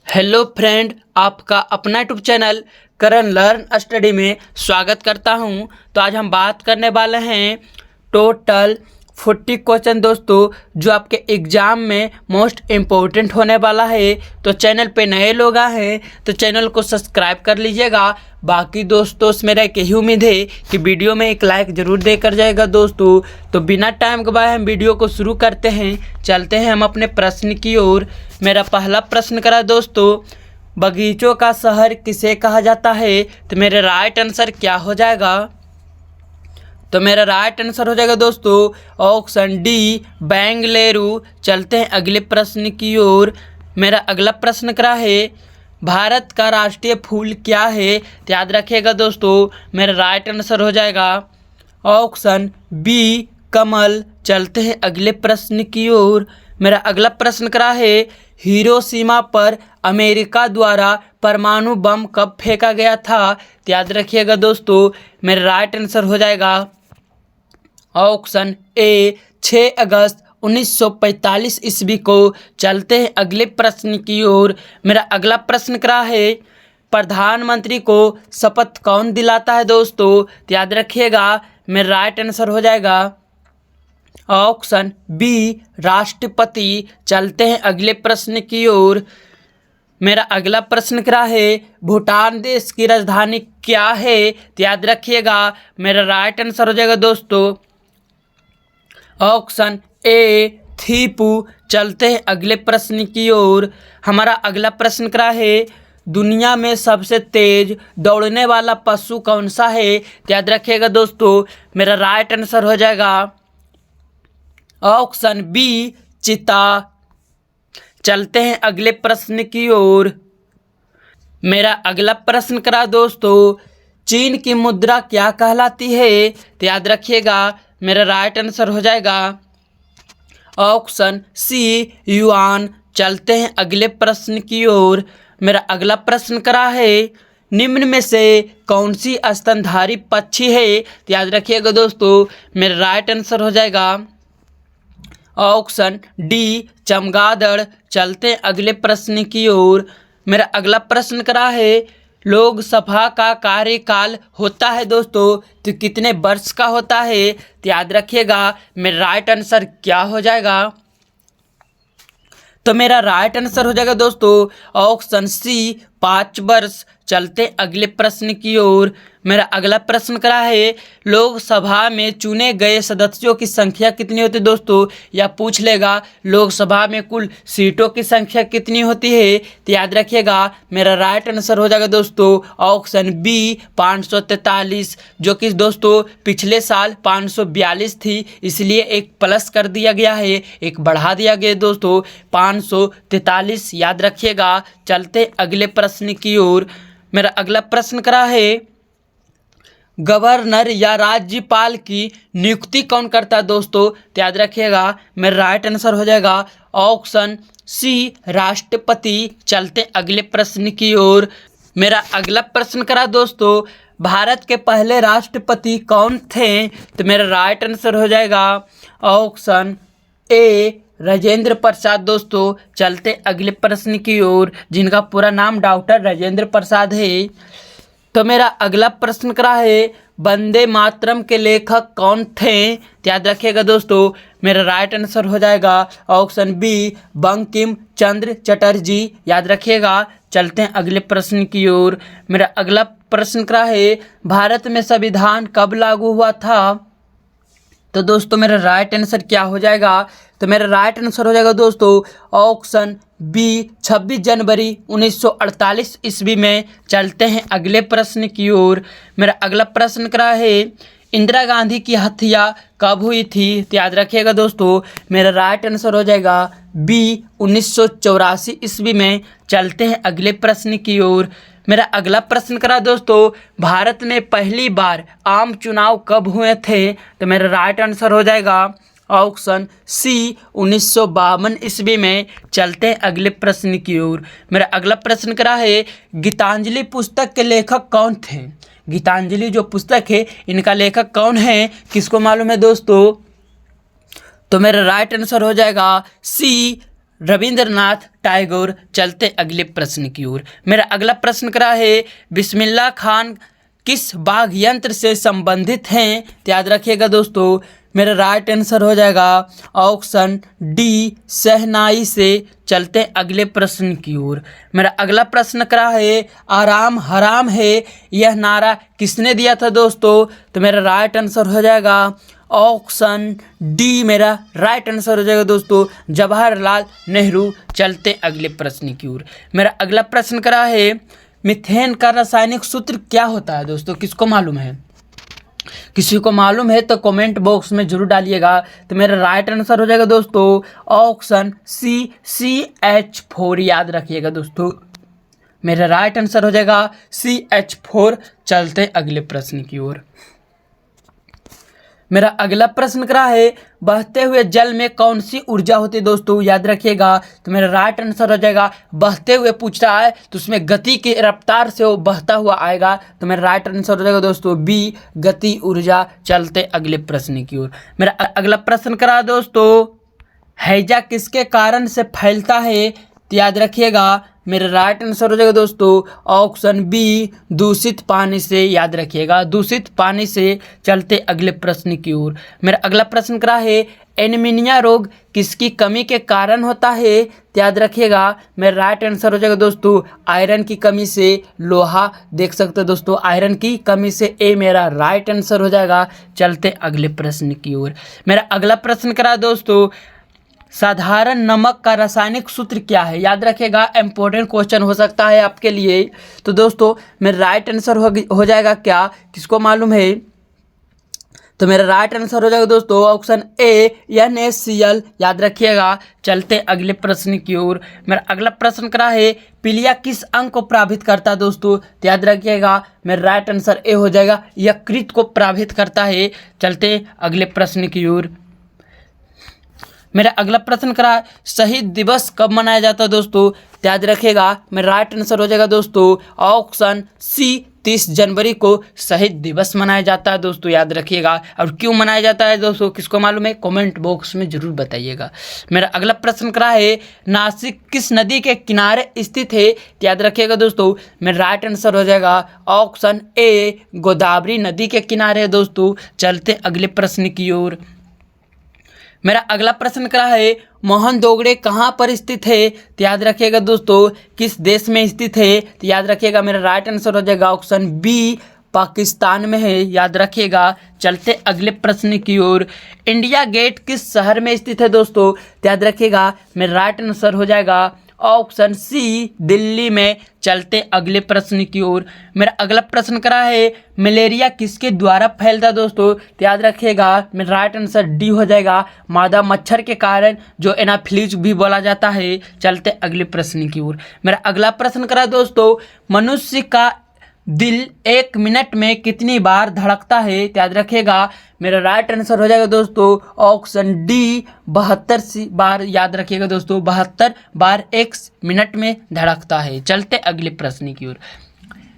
Hello friend, आपका अपना YouTube channel करण learn study में स्वागत करता हूं। तो आज हम बात करने वाले हैं टोटल 40 क्वेश्चन दोस्तों, जो आपके एग्ज़ाम में मोस्ट इम्पोर्टेंट होने वाला है। तो चैनल पे नए लोग आए हैं तो चैनल को सब्सक्राइब कर लीजिएगा। बाकी दोस्तों से मेरा एक यही उम्मीद है कि वीडियो में एक लाइक ज़रूर देकर जाएगा दोस्तों। तो बिना टाइम गवाए हम वीडियो को शुरू करते हैं। चलते हैं हम अपने प्रश्न की ओर। मेरा पहला प्रश्न करा दोस्तों, बगीचों का शहर किसे कहा जाता है? तो मेरा राइट आंसर क्या हो जाएगा? तो मेरा राइट आंसर हो जाएगा दोस्तों ऑप्शन डी, बेंगलुरु। चलते हैं अगले प्रश्न की ओर। मेरा अगला प्रश्न करा है, भारत का राष्ट्रीय फूल क्या है? तो याद रखिएगा दोस्तों, मेरा राइट आंसर हो जाएगा ऑप्शन बी, कमल। चलते हैं अगले प्रश्न की ओर। मेरा अगला प्रश्न करा है, हिरोशिमा पर अमेरिका द्वारा परमाणु बम कब फेंका गया था? तो याद रखिएगा दोस्तों, मेरा राइट आंसर हो जाएगा ऑप्शन ए, 6 अगस्त 1945 ईस्वी को। चलते हैं अगले प्रश्न की ओर। मेरा अगला प्रश्न करा है, प्रधानमंत्री को शपथ कौन दिलाता है दोस्तों? तो याद रखिएगा, मेरा राइट आंसर हो जाएगा ऑप्शन बी, राष्ट्रपति। चलते हैं अगले प्रश्न की ओर। मेरा अगला प्रश्न क्या है, भूटान देश की राजधानी क्या है? तो याद रखिएगा, मेरा राइट आंसर हो जाएगा दोस्तों ऑप्शन ए, थिम्पू। चलते हैं अगले प्रश्न की ओर। हमारा अगला प्रश्न क्या है, दुनिया में सबसे तेज दौड़ने वाला पशु कौन सा है? तो याद रखिएगा दोस्तों, मेरा राइट आंसर हो जाएगा ऑप्शन बी, चीता। चलते हैं अगले प्रश्न की ओर। मेरा अगला प्रश्न करा दोस्तों, चीन की मुद्रा क्या कहलाती है? तो याद रखिएगा, मेरा राइट आंसर हो जाएगा ऑप्शन सी, युआन। चलते हैं अगले प्रश्न की ओर। मेरा अगला प्रश्न करा है, निम्न में से कौन सी स्तनधारी पक्षी है? तो याद रखिएगा दोस्तों, मेरा राइट आंसर हो जाएगा ऑप्शन डी, चमगादड़। चलते हैं अगले प्रश्न की ओर। मेरा अगला प्रश्न करा है, लोकसभा का कार्यकाल होता है दोस्तों तो कितने वर्ष का होता है? तो याद रखिएगा, मेरा राइट आंसर क्या हो जाएगा? तो मेरा राइट आंसर हो जाएगा दोस्तों ऑप्शन सी, 5 वर्ष। चलते अगले प्रश्न की ओर। मेरा अगला प्रश्न करा है, लोकसभा में चुने गए सदस्यों की संख्या कितनी होती है दोस्तों? या पूछ लेगा लोकसभा में कुल सीटों की संख्या कितनी होती है? तो याद रखिएगा, मेरा राइट आंसर हो जाएगा दोस्तों ऑप्शन बी, 543। जो कि दोस्तों पिछले साल 542 थी, इसलिए एक प्लस कर दिया गया है, एक बढ़ा दिया गया दोस्तों 543। याद रखिएगा। चलते अगले प्रश्न की ओर। मेरा अगला प्रश्न करा है, गवर्नर या राज्यपाल की नियुक्ति कौन करता है दोस्तों? तो याद रखिएगा, मेरा राइट आंसर हो जाएगा ऑप्शन सी, राष्ट्रपति। चलते अगले प्रश्न की ओर। मेरा अगला प्रश्न करा दोस्तों, भारत के पहले राष्ट्रपति कौन थे? तो मेरा राइट आंसर हो जाएगा ऑप्शन ए, राजेंद्र प्रसाद दोस्तों। चलते अगले प्रश्न की ओर, जिनका पूरा नाम डॉक्टर राजेंद्र प्रसाद है। तो मेरा अगला प्रश्न करा है, वंदे मातरम के लेखक कौन थे? तो याद रखिएगा दोस्तों, मेरा राइट आंसर हो जाएगा ऑप्शन बी, बंकिम चंद्र चटर्जी। याद रखिएगा। चलते हैं अगले प्रश्न की ओर। मेरा अगला प्रश्न करा है, भारत में संविधान कब लागू हुआ था? तो दोस्तों मेरा राइट आंसर क्या हो जाएगा? तो मेरा राइट आंसर हो जाएगा दोस्तों ऑप्शन बी, 26 जनवरी 1948 ईस्वी में। चलते हैं अगले प्रश्न की ओर। मेरा अगला प्रश्न करा है, इंदिरा गांधी की हत्या कब हुई थी? तो याद रखिएगा दोस्तों, मेरा राइट आंसर हो जाएगा बी, 1984 ईस्वी में। चलते हैं अगले प्रश्न की ओर। मेरा अगला प्रश्न करा दोस्तों, भारत में पहली बार आम चुनाव कब हुए थे? तो मेरा राइट आंसर हो जाएगा ऑप्शन सी, 1952 ईस्वी में। चलते हैं अगले प्रश्न की ओर। मेरा अगला प्रश्न करा है, गीतांजलि पुस्तक के लेखक कौन थे? गीतांजलि जो पुस्तक है, इनका लेखक कौन है? किसको मालूम है दोस्तों? तो मेरा राइट आंसर हो जाएगा सी, रविंद्रनाथ टैगोर। चलते अगले प्रश्न की ओर। मेरा अगला प्रश्न करा है बिस्मिल्लाह खान किस वाद्य यंत्र से संबंधित हैं? तो याद रखिएगा दोस्तों, मेरा राइट आंसर हो जाएगा ऑप्शन डी शहनाई से। चलते अगले प्रश्न की ओर। मेरा अगला प्रश्न करा है आराम हराम है यह नारा किसने दिया था दोस्तों? तो मेरा राइट आंसर हो जाएगा ऑप्शन डी, मेरा राइट आंसर हो जाएगा दोस्तों जवाहरलाल नेहरू। चलते अगले प्रश्न की ओर। मेरा अगला प्रश्न करा है मीथेन का रासायनिक सूत्र क्या होता है दोस्तों? किसको मालूम है? किसी को मालूम है तो कमेंट बॉक्स में जरूर डालिएगा। तो मेरा राइट आंसर हो जाएगा दोस्तों ऑप्शन सी CH4। याद रखिएगा दोस्तों, मेरा राइट आंसर हो जाएगा CH4। चलते अगले प्रश्न की ओर। मेरा अगला प्रश्न करा है बहते हुए जल में कौन सी ऊर्जा होती है दोस्तों? याद रखिएगा। तो मेरा राइट आंसर हो जाएगा बहते हुए पूछ रहा है तो उसमें गति की रफ्तार से वो बहता हुआ आएगा। तो मेरा राइट आंसर हो जाएगा दोस्तों बी गति ऊर्जा। चलते अगले प्रश्न की ओर। मेरा अगला प्रश्न करा दोस्तों हैजा किसके कारण से फैलता है? तो याद रखिएगा मेरा राइट आंसर हो जाएगा दोस्तों ऑप्शन बी दूषित पानी से। याद रखिएगा दूषित पानी से। चलते अगले प्रश्न की ओर। मेरा अगला प्रश्न करा है एनीमिया रोग किसकी कमी के कारण होता है? तो याद रखिएगा मेरा राइट आंसर हो जाएगा दोस्तों आयरन की कमी से। लोहा देख सकते हो दोस्तों आयरन की कमी से। ए मेरा राइट आंसर हो जाएगा। चलते अगले प्रश्न की ओर। मेरा अगला प्रश्न करा दोस्तों साधारण नमक का रासायनिक सूत्र क्या है? याद रखिएगा इंपॉर्टेंट क्वेश्चन हो सकता है आपके लिए। तो दोस्तों मेरा राइट आंसर हो जाएगा क्या? किसको मालूम है? तो मेरा राइट आंसर हो जाएगा दोस्तों ऑप्शन ए NaCl। याद रखिएगा। चलते अगले प्रश्न की ओर। मेरा अगला प्रश्न करा है पीलिया किस अंग को प्रभावित करता है दोस्तों? तो याद रखिएगा मेरा राइट आंसर ए हो जाएगा यकृत को प्रभावित करता है। चलते अगले प्रश्न की ओर। मेरा अगला प्रश्न करा शहीद दिवस कब मनाया जाता है दोस्तों? याद रखिएगा मेरा राइट आंसर हो जाएगा दोस्तों ऑप्शन सी 30 जनवरी को शहीद दिवस मनाया जाता है दोस्तों। याद रखिएगा। और क्यों मनाया जाता है दोस्तों किसको मालूम है? कमेंट बॉक्स में जरूर बताइएगा। मेरा अगला प्रश्न करा है नासिक किस नदी के किनारे स्थित है? याद रखिएगा दोस्तों मेरा राइट आंसर हो जाएगा ऑप्शन ए गोदावरी नदी के किनारे है दोस्तों। चलते अगले प्रश्न की ओर। मेरा अगला प्रश्न करा है मोहन दोगड़े कहाँ पर स्थित है? तो याद रखिएगा दोस्तों किस देश में स्थित है? तो याद रखिएगा मेरा राइट आंसर हो जाएगा ऑप्शन बी पाकिस्तान में है। याद रखिएगा। चलते अगले प्रश्न की ओर। इंडिया गेट किस शहर में स्थित है दोस्तों? तो याद रखिएगा मेरा राइट आंसर हो जाएगा ऑप्शन सी दिल्ली में। चलते अगले प्रश्न की ओर। मेरा अगला प्रश्न करा है मलेरिया किसके द्वारा फैलता है दोस्तों? तो याद रखिएगा मेरा राइट आंसर डी हो जाएगा मादा मच्छर के कारण जो एनाफिलीज भी बोला जाता है। चलते अगले प्रश्न की ओर। मेरा अगला प्रश्न करा दोस्तों मनुष्य का दिल 1 मिनट में कितनी बार धड़कता है? तो याद रखिएगा मेरा राइट आंसर हो जाएगा दोस्तों ऑप्शन डी 72 बार। याद रखिएगा दोस्तों 72 बार 1 मिनट में धड़कता है। चलते अगले प्रश्न की ओर।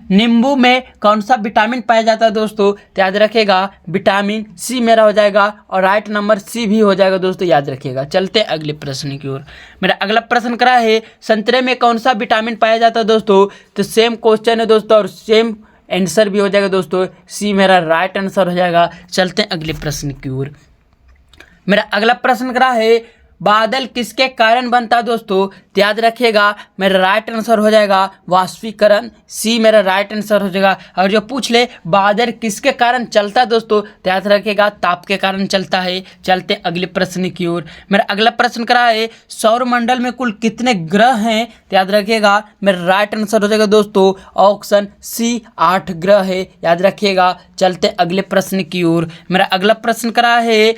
नींबू में कौन सा विटामिन पाया जाता है दोस्तों? तो याद रखिएगा विटामिन सी मेरा हो जाएगा और राइट नंबर सी भी हो जाएगा दोस्तों। याद रखिएगा। चलते अगले प्रश्न की ओर। मेरा अगला प्रश्न करा है संतरे में कौन सा विटामिन पाया जाता है दोस्तों? तो सेम क्वेश्चन है दोस्तों और सेम आंसर भी हो जाएगा दोस्तों। सी मेरा राइट आंसर हो जाएगा। चलते अगले प्रश्न की ओर। मेरा अगला प्रश्न करा है बादल किसके कारण बनता है दोस्तों? तो याद रखिएगा मेरा राइट आंसर हो जाएगा वाष्पीकरण। सी मेरा राइट आंसर हो जाएगा। और जो पूछ ले बादल किसके कारण चलता है दोस्तों? तो याद रखिएगा ताप के कारण चलता है। चलते अगले प्रश्न की ओर। मेरा अगला प्रश्न करा है सौरमंडल में कुल कितने ग्रह हैं? तो याद रखिएगा मेरा राइट आंसर हो जाएगा दोस्तों ऑप्शन सी 8 ग्रह है। याद रखिएगा। चलते अगले प्रश्न की ओर। मेरा अगला प्रश्न करा है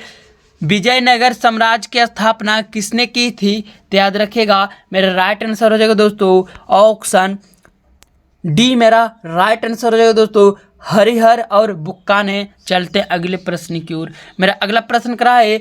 विजयनगर साम्राज्य की स्थापना किसने की थी? तो याद रखिएगा मेरा राइट आंसर हो जाएगा दोस्तों ऑप्शन डी मेरा राइट आंसर हो जाएगा दोस्तों हरिहर और बुक्का ने। चलते अगले प्रश्न की ओर। मेरा अगला प्रश्न करा है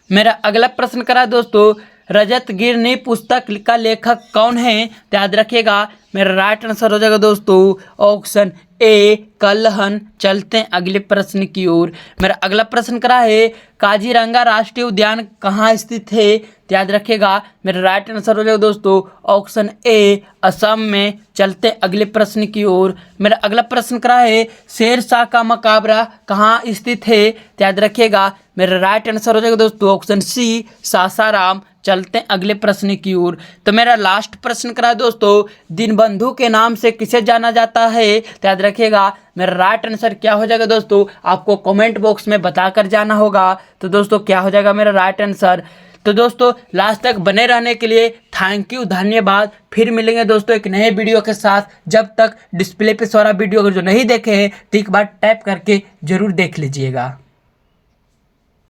मेरा अगला प्रश्न करा दोस्तों रजत गिरनी पुस्तक का लेखक कौन है? तो याद रखिएगा मेरा राइट आंसर हो जाएगा दोस्तों ऑप्शन ए कल्हन। चलते हैं अगले प्रश्न की ओर। मेरा अगला प्रश्न करा है काजीरंगा राष्ट्रीय उद्यान कहाँ स्थित है? तो याद रखिएगा मेरा राइट आंसर हो जाएगा दोस्तों ऑप्शन ए असम में। चलते हैं अगले प्रश्न की ओर। मेरा अगला प्रश्न करा है शेरशाह का मकबरा कहाँ स्थित है? तो याद रखिएगा मेरा राइट आंसर हो जाएगा दोस्तों ऑप्शन सी सासाराम। चलते हैं अगले प्रश्न की ओर। तो मेरा लास्ट प्रश्न करा दोस्तों दीनबंधु के नाम से किसे जाना जाता है? तो याद रखिएगा मेरा राइट आंसर क्या हो जाएगा दोस्तों, आपको कमेंट बॉक्स में बताकर जाना होगा। तो दोस्तों क्या हो जाएगा मेरा राइट आंसर? तो दोस्तों लास्ट तक बने रहने के लिए थैंक यू, धन्यवाद। फिर मिलेंगे दोस्तों एक नए वीडियो के साथ। जब तक डिस्प्ले पे सारा वीडियो अगर जो नहीं देखे हैं तो एक बार टैप करके जरूर देख लीजिएगा।